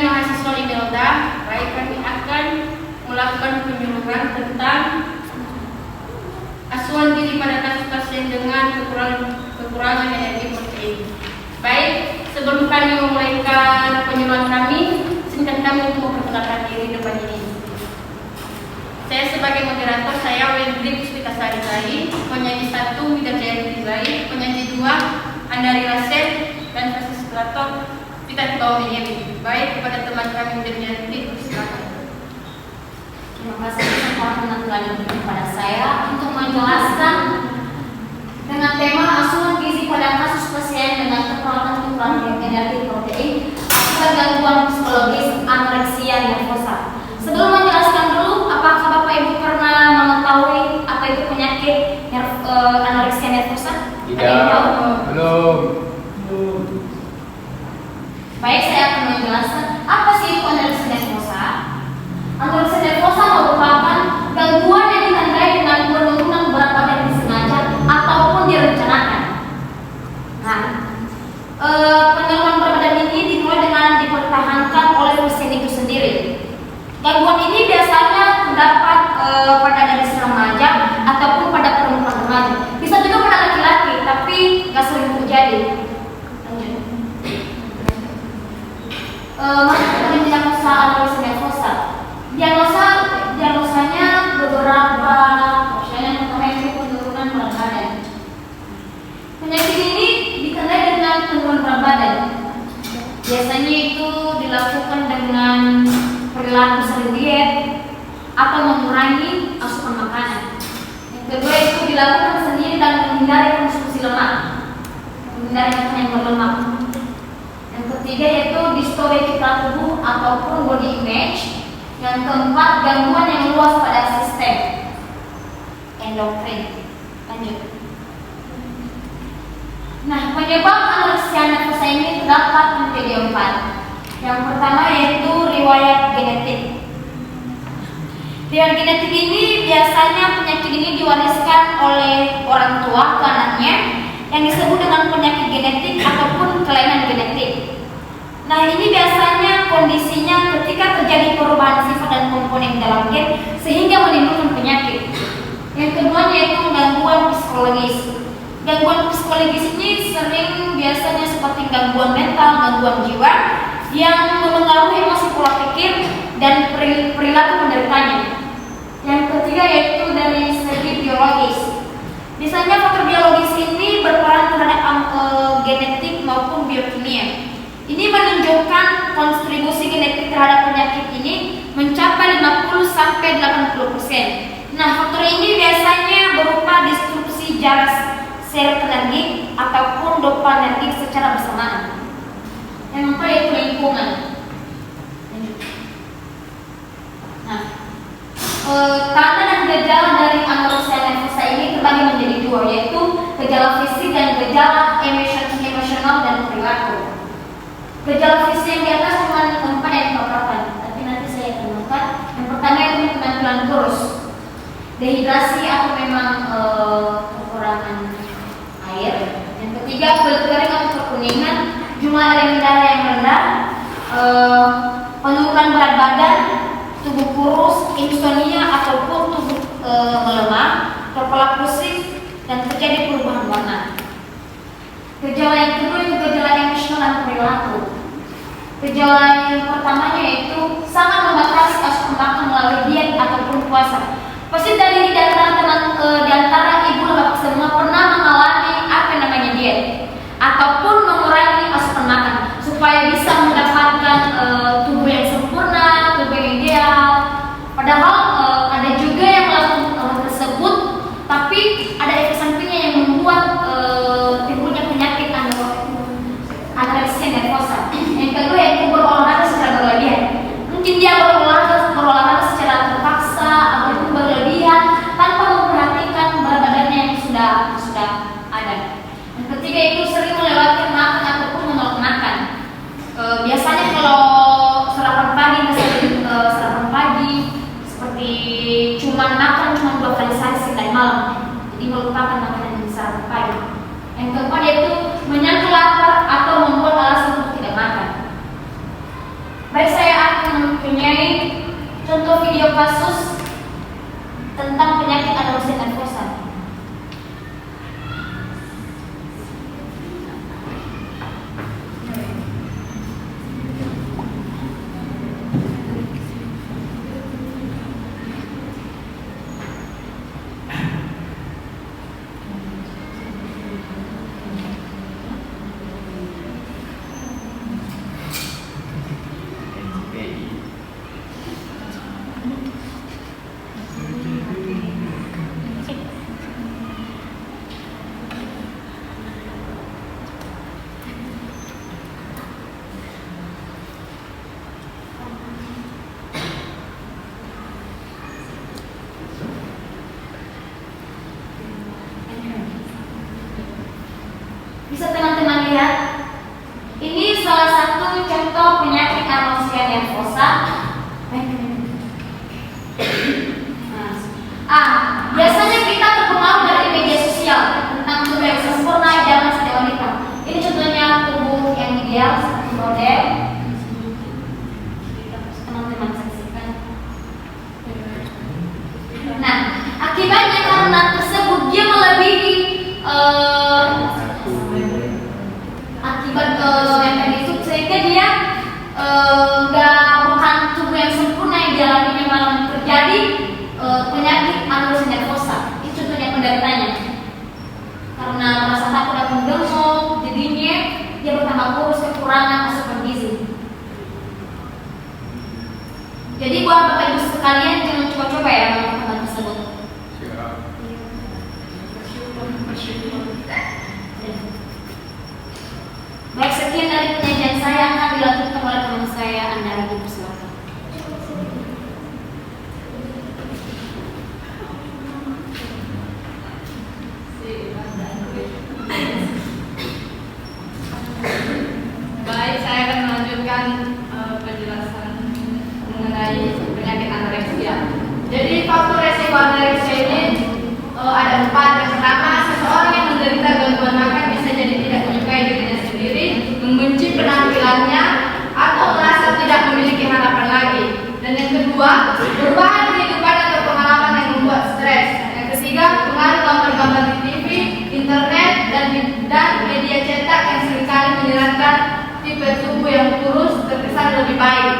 mahasiswa Limelda, baik kami akan melakukan penyuluhan tentang asuhan gizi pada kasus pasien dengan kekurangan energi protein. Baik, sebelum kami memulaikan penyuluhan kami, izinkan kami untuk memperkenalkan diri depan ini. Saya sebagai moderator, saya Wendri Puspita Sari, penyanyi 1 Widar Jayanti Zai, penyanyi 2 Andari Rasen, dan Francis Plato kita dibawa menyanyi. Baik, kepada teman kami Widar Jayanti, silakan. Terima kasih kesempatan telah diberikan kepada saya untuk menjelaskan dengan tema asuhan gizi pada kasus pasien dengan kekurangan energi protein akibat gangguan psikologis anoreksia nervosa. Sebelum menjelaskan dulu, apakah Bapak Ibu pernah mengetahui apa itu penyakit anoreksia nervosa? Tidak. Belum. Baik, saya akan menjelaskan apa sih itu anoreksia nervosa. Anoreksia nervosa merupakan gangguan yang ditandai dengan penurunan berat badan disengaja ataupun direncanakan. Nah, penurunan berat badan ini dimulai dengan dipertahankan oleh pasien itu sendiri. Gangguan ini biasanya terdapat pada gadis remaja ataupun pada perempuan remaja. Bisa juga pada laki-laki, tapi nggak sering terjadi. Masuk ke diagnosa anoreksia nervosa. Diagnosanya beberapa opsi. Yang pertama itu penurunan berat badan. Penyakit ini ditandai dengan penurunan berat badan. Biasanya itu dilakukan dengan perilaku sering diet atau mengurangi asupan makanan. Yang kedua itu dilakukan sendiri dan menghindari konsumsi lemak, menghindari makanan yang berlemak. Yang ketiga yaitu distori citra tubuh ataupun body image. Yang keempat, gangguan yang luas pada sistem endokrin. Lanjut. Nah, penyebab anoreksia nervosa ini terdapat menjadi 4. Yang pertama yaitu riwayat genetik. Riwayat genetik ini biasanya penyakit ini diwariskan oleh orang tua ke anaknya, yang disebut dengan penyakit genetik ataupun kelainan genetik. Nah, ini biasanya kondisinya ketika terjadi perubahan sifat dan komponen dalam gen sehingga menimbulkan penyakit. Yang kedua yaitu gangguan psikologis. Gangguan psikologis ini sering biasanya seperti gangguan mental, gangguan jiwa yang memengaruhi emosi, pola pikir, dan perilaku penderitanya. Yang ketiga yaitu dari segi biologis. Misalnya faktor biologis ini berperan terhadap genetik maupun biokimia. Ini menunjukkan kontribusi genetik terhadap penyakit ini mencapai 50-80%. Nah, faktor ini biasanya berupa disrupsi jarak serotonergik ataupun dopanergik secara bersamaan. Yang keempat yaitu lingkungan. Nah, tanda dan gejala dari anoreksia nervosa ini terbagi menjadi 2, yaitu gejala fisik dan gejala emosional dan perilaku. Gejala fisik yang di atas cuma 4 yang dipaparkan, tapi nanti saya akan mengangkat. Yang pertama itu penampilan kurus, dehidrasi atau memang kekurangan air. Yang ketiga kulit kering atau kekuningan, jumlah elemen darah yang rendah, penurunan berat badan, tubuh kurus, insomnia ataupun tubuh melemah, kepala pusing, dan terjadi perubahan warna. Gejala yang kedua itu gejala emosional dan perilaku. Gejala yang pertamanya yaitu sangat membatasi asupan makan melalui diet ataupun puasa. Pasti dari di antara ibu dan bapak semua pernah mengalami apa yang namanya diet ataupun mengurangi asupan makan supaya bisa mendapatkan tubuh yang sempurna, tubuh yang ideal. Padahal ada juga yang melakukan hal tersebut, tapi ada efek sampingnya yang membuat timbulnya penyakit anoreksia nervosa. Yang kedua yaitu berolahraga secara berlebihan. Mungkin dia berolahraga secara terpaksa ataupun berlebihan tanpa memperhatikan berat badannya yang sudah ada. Yang ketiga itu sering melewatkan makan ataupun menolak makan. Biasanya kalau sarapan pagi seperti makan cuma 2 kali sehari siang dan malam, jadi melupakan makanan yang sarapan pagi. Yang keempat yaitu menyangkal lapar atau membuat alasan untuk tidak makan. Baik, saya akan mempunyai contoh video kasus tentang penyakit anorexia nervosa. Bisa teman-teman lihat, ini salah satu contoh penyakit anorexia nervosa. Biasanya kita terpengaruh dari media sosial tentang tubuh yang sempurna idaman setiap wanita. Ini contohnya tubuh yang ideal seperti model. Teman-teman saksikan. Nah, akibatnya karena tersebut dia melebihi akibat yang tadi itu, sehingga dia bukan tubuh yang sempurna yang dialaminya, malah terjadi penyakit anorexia nervosa. Itu contohnya penderitanya. Karena merasa takut dan mendengong, jadinya dia bertambah kurus, kekurangan asupan gizi. Jadi buat Bapak Ibu sekalian, jangan coba-coba ya melakukan tersebut. Baik, sekian dari penyajian saya akan dilanjutkan oleh teman saya, Anda lagi persilakan. Baik, saya akan melanjutkan penjelasan mengenai penyakit anoreksia. Jadi faktor resiko anoreksia ini ada 4. Yang pertama, seseorang yang menderita gangguan makan bisa jadi tidak menyukai dirinya sendiri, membenci penampilannya, atau merasa tidak memiliki harapan lagi. Dan yang kedua, perubahan kehidupan atau pengalaman yang membuat stres. Yang ketiga, pengaruh gambar-gambar di TV, internet, dan media cetak yang seringkali menyenangkan tipe tubuh yang kurus terkesan lebih baik.